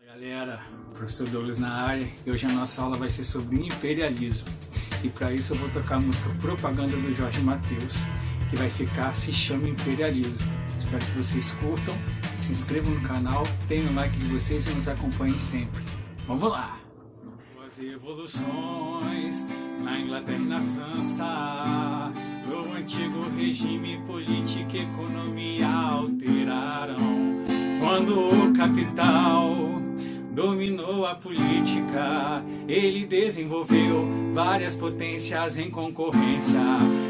Galera, professor Douglas na área e hoje a nossa aula vai ser sobre imperialismo. E para isso eu vou tocar a música Propaganda do Jorge Mateus, que vai ficar Se Chama Imperialismo. Espero que vocês curtam, se inscrevam no canal, deem o like de vocês e nos acompanhem sempre. Vamos lá! As evoluções na Inglaterra e na França, o antigo regime, política e economia alteraram. Quando o capital dominou a política, ele desenvolveu várias potências em concorrência,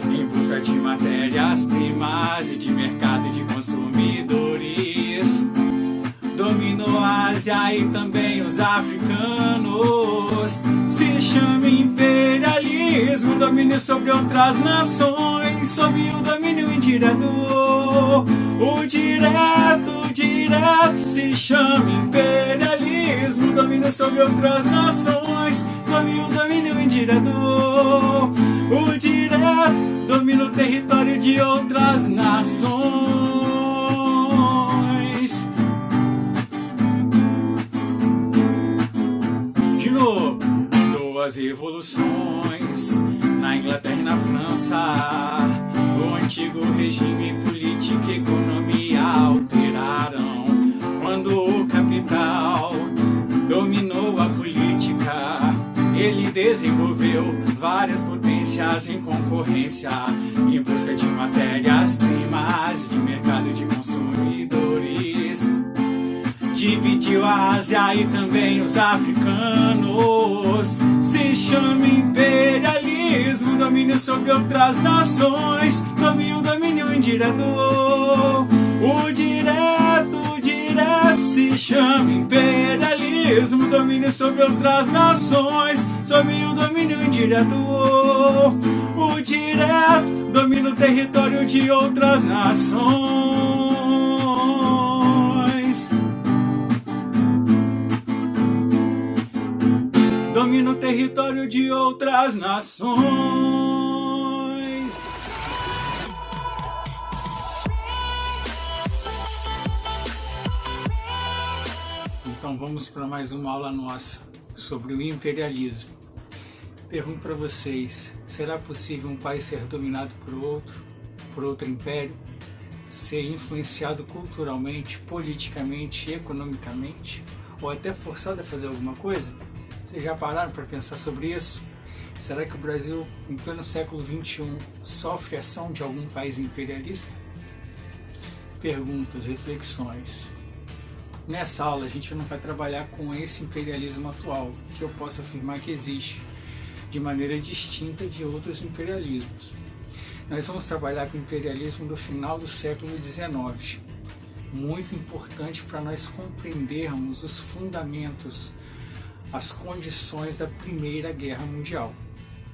em busca de matérias-primas e de mercado de consumidores. Dominou a Ásia e também os africanos. Se chama imperialismo, domínio sobre outras nações, sob o domínio indireto. O direto se chama imperialismo, domínio sobre outras nações, sob o domínio indireto. O direto domina o território de outras nações. De novo, duas evoluções na Inglaterra e na França, o antigo regime, política e economia alteraram. Quando o capital dominou a política, ele desenvolveu várias potências em concorrência, em busca de matérias-primas e de mercado de consumidores. Dividiu a Ásia e também os africanos. Se chama imperialismo, domínio sobre outras nações, sob o domínio indireto. O direto se chama imperialismo, domínio sobre outras nações, sob o domínio indireto. O direto domina o território de outras nações. Domina o território de outras nações. Então vamos para mais uma aula nossa sobre o imperialismo. Pergunto para vocês, será possível um país ser dominado por outro império, ser influenciado culturalmente, politicamente, economicamente, ou até forçado a fazer alguma coisa? Vocês já pararam para pensar sobre isso? Será que o Brasil, em pleno século XXI, sofre ação de algum país imperialista? Perguntas, reflexões. Nessa aula a gente não vai trabalhar com esse imperialismo atual, que eu posso afirmar que existe, de maneira distinta de outros imperialismos. Nós vamos trabalhar com o imperialismo do final do século XIX, muito importante para nós compreendermos os fundamentos, as condições da Primeira Guerra Mundial.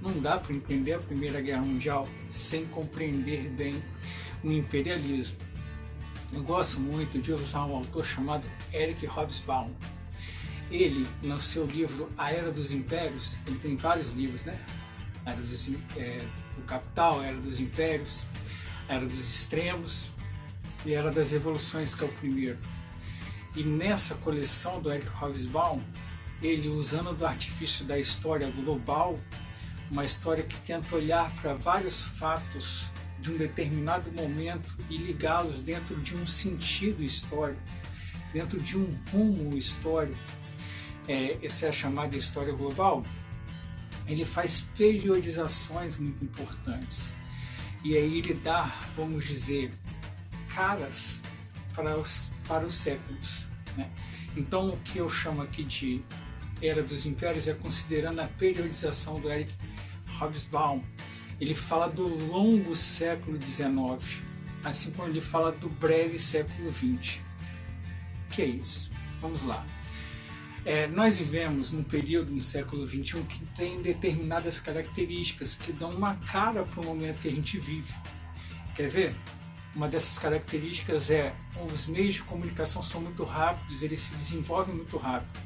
Não dá para entender a Primeira Guerra Mundial sem compreender bem o imperialismo. Eu gosto muito de usar um autor chamado Eric Hobsbawm. Ele, no seu livro A Era dos Impérios, ele tem vários livros, né? A Era do Capital, a Era dos Impérios, a Era dos Extremos e a Era das Revoluções, que é o primeiro. E nessa coleção do Eric Hobsbawm, ele, usando do artifício da história global, uma história que tenta olhar para vários fatos de um determinado momento e ligá-los dentro de um sentido histórico, dentro de um rumo histórico. Essa é a chamada história global. Ele faz periodizações muito importantes e aí ele dá, vamos dizer, caras para os séculos, né? Então o que eu chamo aqui de Era dos Impérios é considerando a periodização do Eric Hobsbawm. Ele fala do longo século XIX, assim como ele fala do breve século XX. O que é isso? Vamos lá. Nós vivemos num período no século XXI que tem determinadas características que dão uma cara para o momento que a gente vive. Quer ver? Uma dessas características é os meios de comunicação são muito rápidos, eles se desenvolvem muito rápido.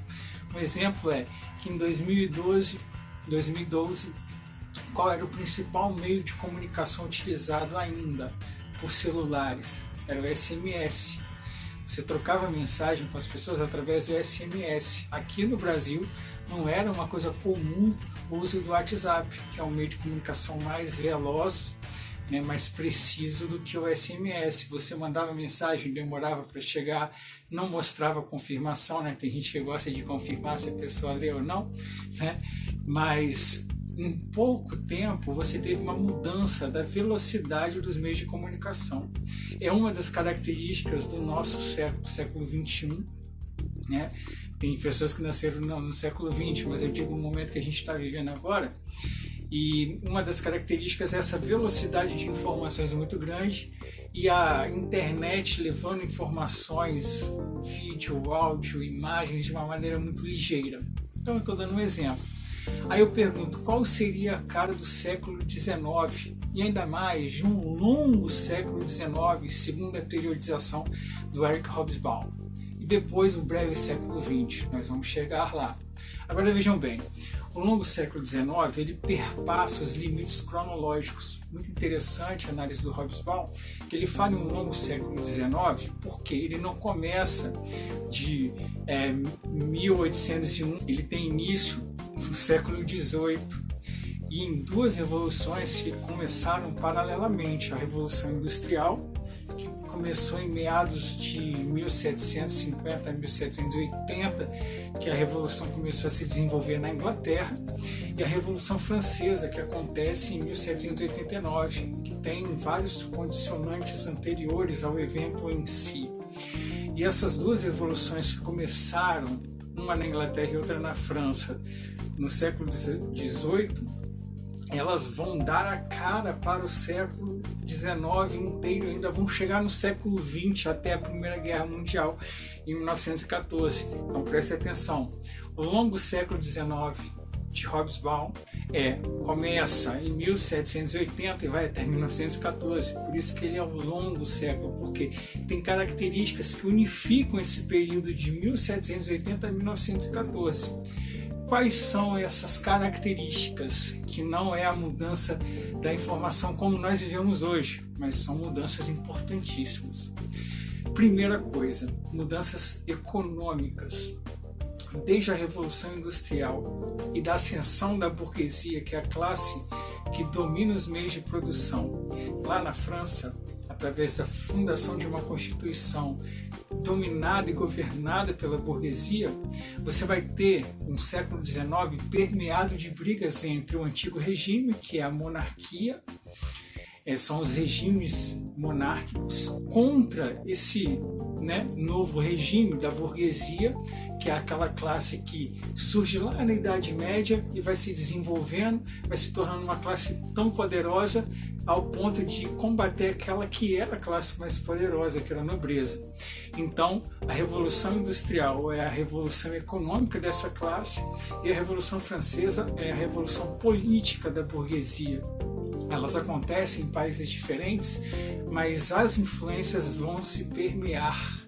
Um exemplo é que em 2012, qual era o principal meio de comunicação utilizado ainda por celulares? Era o SMS. Você trocava mensagem com as pessoas através do SMS. Aqui no Brasil não era uma coisa comum o uso do WhatsApp, que é um meio de comunicação mais veloz, né, mais preciso do que o SMS. Você mandava mensagem, demorava para chegar, não mostrava confirmação, né? Tem gente que gosta de confirmar se a pessoa leu ou não, né? Mas em pouco tempo você teve uma mudança da velocidade dos meios de comunicação. É uma das características do nosso século XXI, né? Tem pessoas que nasceram no século XX, mas eu digo no momento que a gente está vivendo agora. E uma das características é essa velocidade de informações muito grande e a internet levando informações, vídeo, áudio, imagens de uma maneira muito ligeira. Então eu estou dando um exemplo. Aí eu pergunto, qual seria a cara do século XIX e ainda mais de um longo século XIX, segundo a periodização do Eric Hobsbawm, e depois o breve século XX, nós vamos chegar lá. Agora vejam bem, o longo século XIX ele perpassa os limites cronológicos. Muito interessante a análise do Hobsbawm, que ele fala em um longo século XIX porque ele não começa de 1801, ele tem início no século XVIII e em duas revoluções que começaram paralelamente. A Revolução Industrial, que começou em meados de 1750 a 1780, que a Revolução começou a se desenvolver na Inglaterra, e a Revolução Francesa, que acontece em 1789, que tem vários condicionantes anteriores ao evento em si. E essas duas revoluções que começaram, uma na Inglaterra e outra na França, no século XVIII, elas vão dar a cara para o século XIX inteiro, ainda vão chegar no século XX, até a Primeira Guerra Mundial, em 1914. Então preste atenção, o longo século XIX de Hobsbawm começa em 1780 e vai até 1914, por isso que ele é um longo século, porque tem características que unificam esse período de 1780 a 1914. Quais são essas características que não é a mudança da informação como nós vivemos hoje, mas são mudanças importantíssimas? Primeira coisa, mudanças econômicas. Desde a Revolução Industrial e da ascensão da burguesia, que é a classe que domina os meios de produção, lá na França, através da fundação de uma Constituição dominada e governada pela burguesia, você vai ter um século XIX permeado de brigas entre o antigo regime, que é a monarquia, são os regimes monárquicos, contra esse novo regime da burguesia, que é aquela classe que surge lá na Idade Média e vai se desenvolvendo, vai se tornando uma classe tão poderosa ao ponto de combater aquela que era a classe mais poderosa, que era a nobreza. Então, a Revolução Industrial é a revolução econômica dessa classe e a Revolução Francesa é a revolução política da burguesia. Elas acontecem em países diferentes, mas as influências vão se permear,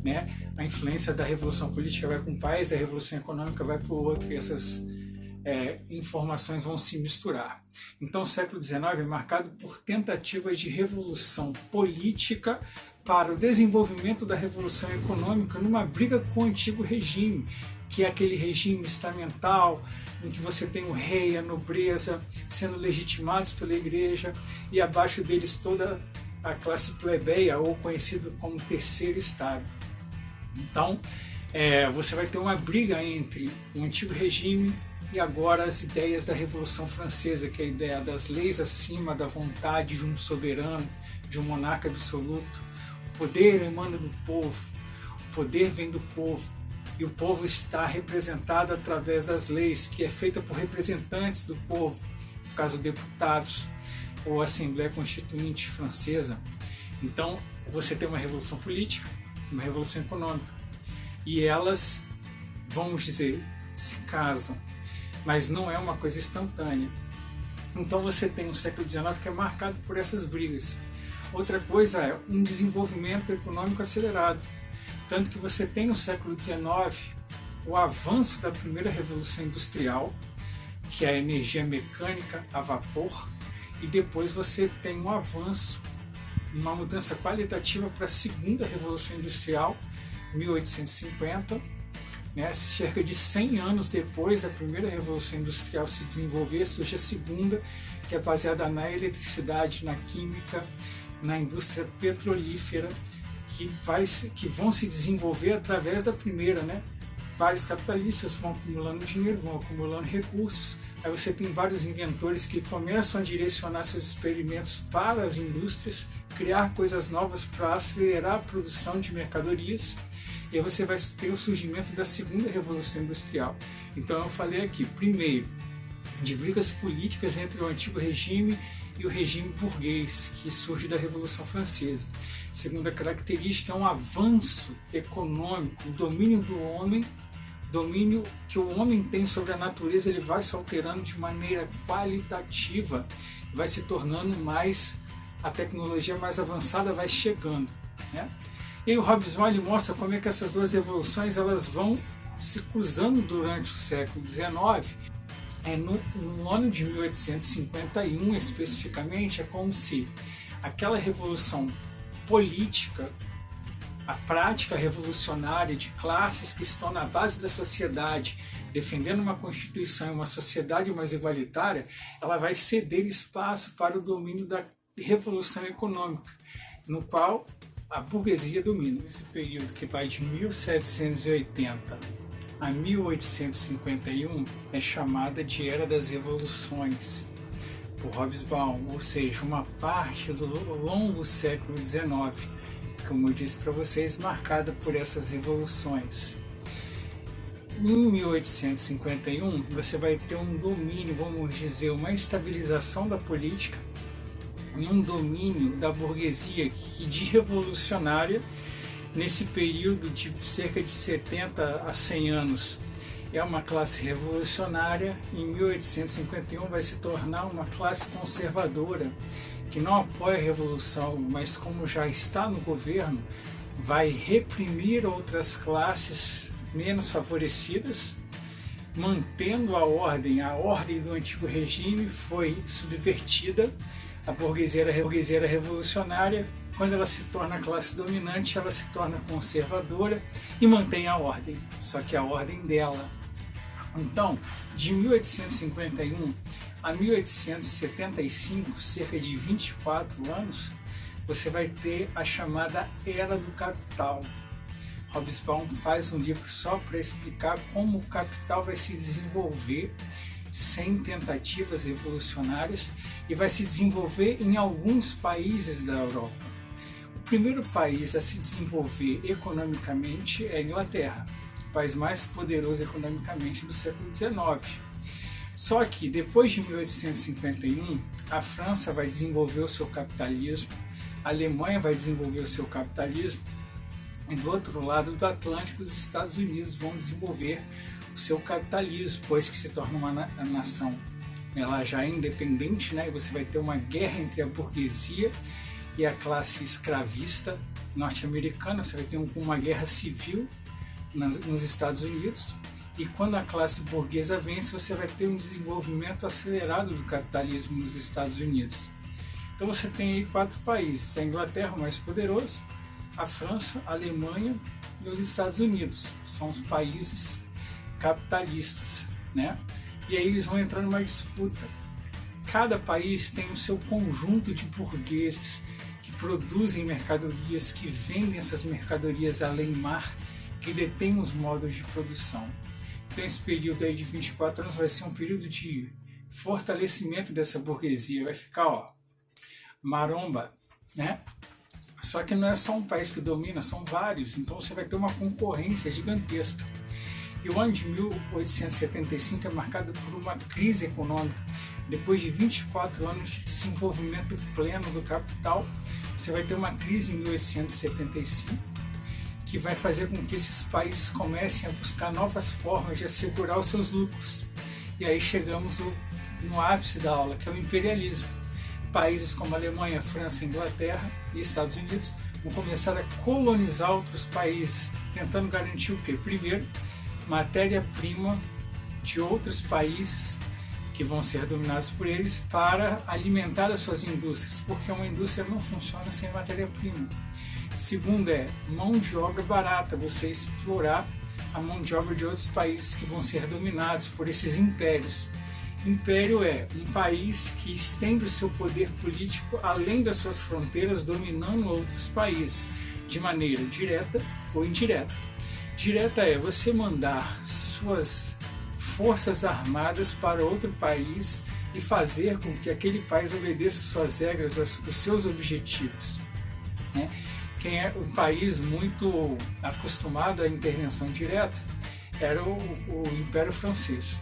né? A influência da revolução política vai para um país, a revolução econômica vai para o outro, e essas informações vão se misturar. Então o século XIX é marcado por tentativas de revolução política para o desenvolvimento da revolução econômica numa briga com o antigo regime, que é aquele regime estamental, em que você tem o rei, a nobreza sendo legitimados pela igreja e abaixo deles toda a classe plebeia, ou conhecido como terceiro estado. Então, você vai ter uma briga entre o antigo regime e agora as ideias da Revolução Francesa, que é a ideia das leis acima da vontade de um soberano, de um monarca absoluto. O poder emana do povo, o poder vem do povo, e o povo está representado através das leis, que é feita por representantes do povo, no caso deputados ou Assembleia Constituinte Francesa. Então você tem uma revolução política, uma revolução econômica, e elas, vamos dizer, se casam, mas não é uma coisa instantânea. Então você tem um século XIX que é marcado por essas brigas. Outra coisa é um desenvolvimento econômico acelerado, tanto que você tem no século XIX o avanço da primeira revolução industrial, que é a energia mecânica a vapor, e depois você tem um avanço uma mudança qualitativa para a segunda Revolução Industrial, 1850, né? Cerca de 100 anos depois da primeira Revolução Industrial se desenvolver, surge a segunda, que é baseada na eletricidade, na química, na indústria petrolífera, que vão se desenvolver através da primeira, né? Vários capitalistas vão acumulando dinheiro, vão acumulando recursos, aí você tem vários inventores que começam a direcionar seus experimentos para as indústrias, criar coisas novas para acelerar a produção de mercadorias, e aí você vai ter o surgimento da segunda Revolução Industrial. Então eu falei aqui, primeiro, de brigas políticas entre o antigo regime e o regime burguês, que surge da Revolução Francesa. Segunda característica é um avanço econômico, o domínio do homem, domínio que o homem tem sobre a natureza, ele vai se alterando de maneira qualitativa, vai se tornando mais, a tecnologia mais avançada vai chegando, né? E o Hobsbawm ele mostra como é que essas duas revoluções elas vão se cruzando durante o século XIX. No ano de 1851, especificamente, é como se aquela revolução política, a prática revolucionária de classes que estão na base da sociedade, defendendo uma constituição e uma sociedade mais igualitária, ela vai ceder espaço para o domínio da revolução econômica, no qual a burguesia domina. Esse período que vai de 1780 a 1851 é chamada de Era das Revoluções por Hobsbawm, ou seja, uma parte do longo século XIX, como eu disse para vocês, marcada por essas revoluções. Em 1851 você vai ter um domínio, vamos dizer, uma estabilização da política e um domínio da burguesia que de revolucionária. Nesse período de cerca de 70 a 100 anos, é uma classe revolucionária. Em 1851 vai se tornar uma classe conservadora, que não apoia a revolução, mas como já está no governo, vai reprimir outras classes menos favorecidas, mantendo a ordem do antigo regime foi subvertida. A burguesia era revolucionária. Quando ela se torna a classe dominante, ela se torna conservadora e mantém a ordem, só que a ordem dela. Então, de 1851 a 1875, cerca de 24 anos, você vai ter a chamada Era do Capital. Hobsbawm faz um livro só para explicar como o capital vai se desenvolver sem tentativas revolucionárias e vai se desenvolver em alguns países da Europa. O primeiro país a se desenvolver economicamente é a Inglaterra, o país mais poderoso economicamente do século XIX. Só que depois de 1851, a França vai desenvolver o seu capitalismo, a Alemanha vai desenvolver o seu capitalismo, e do outro lado do Atlântico, os Estados Unidos vão desenvolver o seu capitalismo, pois que se torna uma nação ela já é independente, né? E você vai ter uma guerra entre a burguesia e a classe escravista norte-americana. Você vai ter uma guerra civil nos Estados Unidos, e quando a classe burguesa vence, você vai ter um desenvolvimento acelerado do capitalismo nos Estados Unidos. Então você tem aí 4 países: a Inglaterra, o mais poderoso, a França, a Alemanha e os Estados Unidos. São os países capitalistas, né? E aí eles vão entrar numa disputa. Cada país tem o seu conjunto de burgueses que produzem mercadorias, que vendem essas mercadorias além mar, que detêm os modos de produção. Então esse período aí de 24 anos vai ser um período de fortalecimento dessa burguesia. Vai ficar, maromba, né? Só que não é só um país que domina, são vários. Então você vai ter uma concorrência gigantesca. E o ano de 1875 é marcado por uma crise econômica. Depois de 24 anos de desenvolvimento pleno do capital, você vai ter uma crise em 1875, que vai fazer com que esses países comecem a buscar novas formas de assegurar os seus lucros. E aí chegamos no ápice da aula, que é o imperialismo. Países como Alemanha, França, Inglaterra e Estados Unidos vão começar a colonizar outros países, tentando garantir o quê? Primeiro, matéria-prima de outros países que vão ser dominados por eles para alimentar as suas indústrias, porque uma indústria não funciona sem matéria-prima. Segundo mão de obra barata, você explorar a mão de obra de outros países que vão ser dominados por esses impérios. Império é um país que estende o seu poder político além das suas fronteiras, dominando outros países, de maneira direta ou indireta. Direta é você mandar suas forças armadas para outro país e fazer com que aquele país obedeça suas regras, os seus objetivos. Quem é um país muito acostumado à intervenção direta era o Império Francês.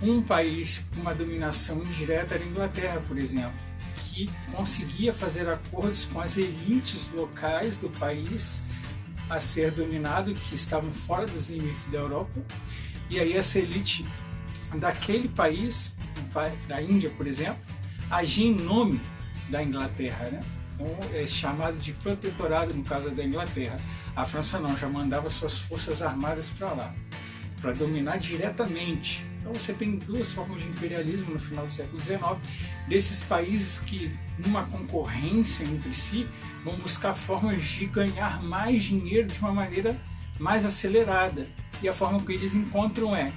Um país com uma dominação indireta era a Inglaterra, por exemplo, que conseguia fazer acordos com as elites locais do país a ser dominado, que estavam fora dos limites da Europa, e aí essa elite daquele país, da Índia, por exemplo, agia em nome da Inglaterra, né? Então, é chamado de protetorado no caso da Inglaterra. A França não, já mandava suas forças armadas para lá, para dominar diretamente. Então você tem duas formas de imperialismo no final do século XIX, desses países que, numa concorrência entre si, vão buscar formas de ganhar mais dinheiro de uma maneira mais acelerada. E a forma que eles encontram é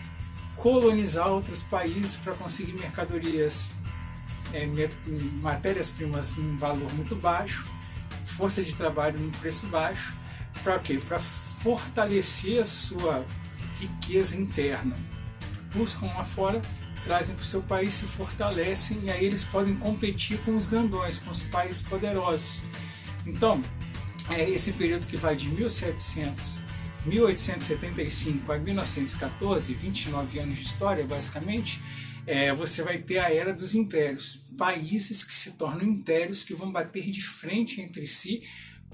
colonizar outros países para conseguir mercadorias, matérias-primas num valor muito baixo, força de trabalho num preço baixo. Para quê? Para fortalecer a sua riqueza interna. Buscam lá fora, trazem para o seu país, se fortalecem e aí eles podem competir com os grandões, com os países poderosos. Então, esse período que vai de 1875 a 1914, 29 anos de história basicamente, você vai ter a Era dos Impérios, países que se tornam impérios que vão bater de frente entre si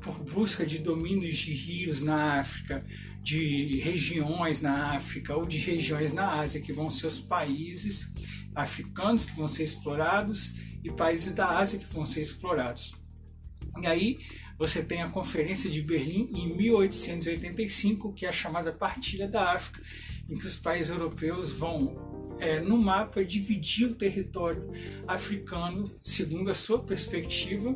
por busca de domínios de rios na África, de regiões na África ou de regiões na Ásia, que vão ser os países africanos que vão ser explorados e países da Ásia que vão ser explorados. E aí você tem a Conferência de Berlim em 1885, que é a chamada Partilha da África, em que os países europeus vão, no mapa, dividir o território africano segundo a sua perspectiva,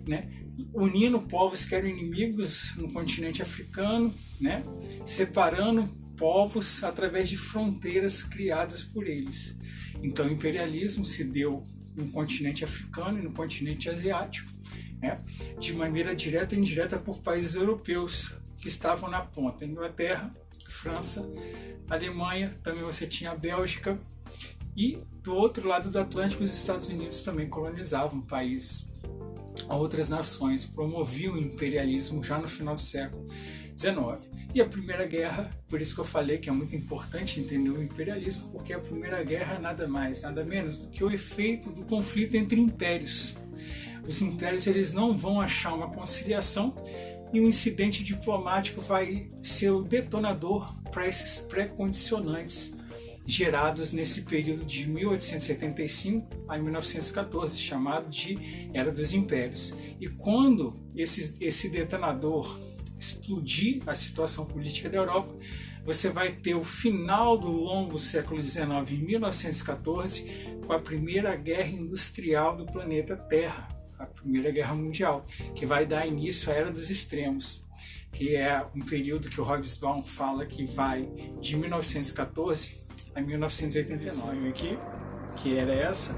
né? Unindo povos que eram inimigos no continente africano, né? Separando povos através de fronteiras criadas por eles. Então o imperialismo se deu no continente africano e no continente asiático, né? De maneira direta e indireta por países europeus que estavam na ponta. Inglaterra, França, Alemanha, também você tinha a Bélgica, e do outro lado do Atlântico os Estados Unidos também colonizavam países, outras nações, promoviam o imperialismo já no final do século XIX. E a Primeira Guerra, por isso que eu falei que é muito importante entender o imperialismo, porque a Primeira Guerra é nada mais, nada menos do que o efeito do conflito entre impérios. Os impérios eles não vão achar uma conciliação e um incidente diplomático vai ser o detonador para esses pré-condicionantes gerados nesse período de 1875 a 1914, chamado de Era dos Impérios. E quando esse detonador explodir a situação política da Europa, você vai ter o final do longo século XIX em 1914, com a Primeira Guerra Industrial do planeta Terra, a Primeira Guerra Mundial, que vai dar início à Era dos Extremos, que é um período que o Hobsbawm fala que vai de 1914 a 1989 aqui, que era essa,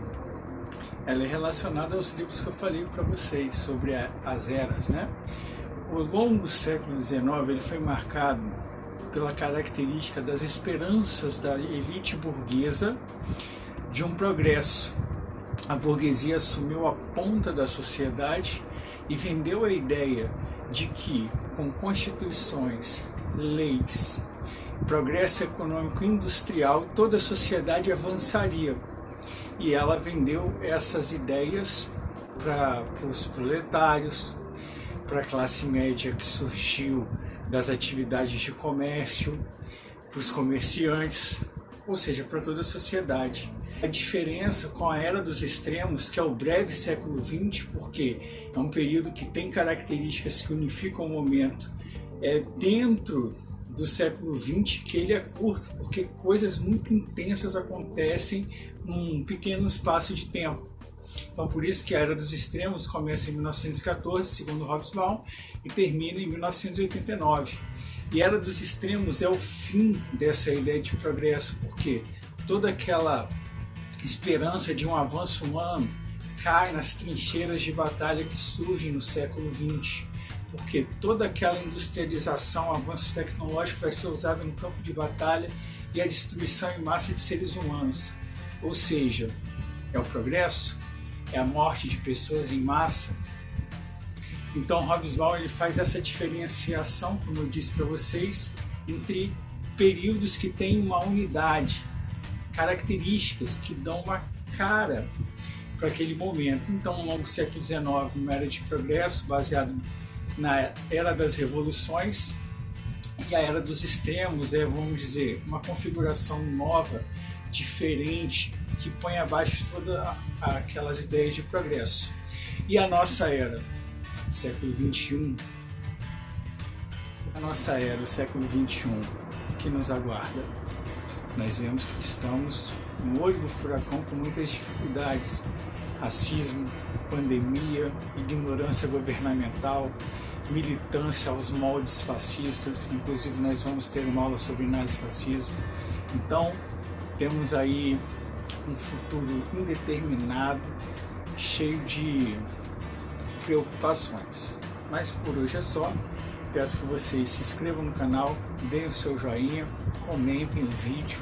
ela é relacionada aos livros que eu falei para vocês sobre as eras, né? O longo século XIX ele foi marcado pela característica das esperanças da elite burguesa de um progresso. A burguesia assumiu a ponta da sociedade e vendeu a ideia de que, com constituições, leis, progresso econômico e industrial, toda a sociedade avançaria. E ela vendeu essas ideias para os proletários, para a classe média que surgiu das atividades de comércio, para os comerciantes, ou seja, para toda a sociedade. A diferença com a Era dos Extremos, que é o breve século XX, porque é um período que tem características que unificam o momento, dentro do século XX que ele é curto, porque coisas muito intensas acontecem num pequeno espaço de tempo. Então, por isso que a Era dos Extremos começa em 1914, segundo Hobsbawm, e termina em 1989. E a Era dos Extremos é o fim dessa ideia de progresso, porque toda aquela esperança de um avanço humano cai nas trincheiras de batalha que surgem no século XX, porque toda aquela industrialização, avanço tecnológico vai ser usado no campo de batalha e a destruição em massa de seres humanos. Ou seja, é o progresso? É a morte de pessoas em massa? Então Hobsbawm ele faz essa diferenciação, como eu disse para vocês, entre períodos que têm uma unidade, características que dão uma cara para aquele momento. Então, ao longo do século XIX, uma era de progresso baseado na Era das Revoluções, e a Era dos Extremos é, vamos dizer, uma configuração nova, diferente, que põe abaixo todas aquelas ideias de progresso. E a nossa era, século XXI, a nossa era, o século XXI, que nos aguarda. Nós vemos que estamos no olho do furacão com muitas dificuldades. Racismo, pandemia, ignorância governamental, militância aos moldes fascistas. Inclusive nós vamos ter uma aula sobre nazifascismo. Então temos aí um futuro indeterminado, cheio de preocupações. Mas por hoje é só. Peço que vocês se inscrevam no canal, deem o seu joinha, comentem o vídeo.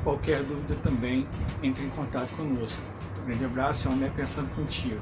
Qualquer dúvida também, entre em contato conosco. Um grande abraço, é o Né Pensando Contigo.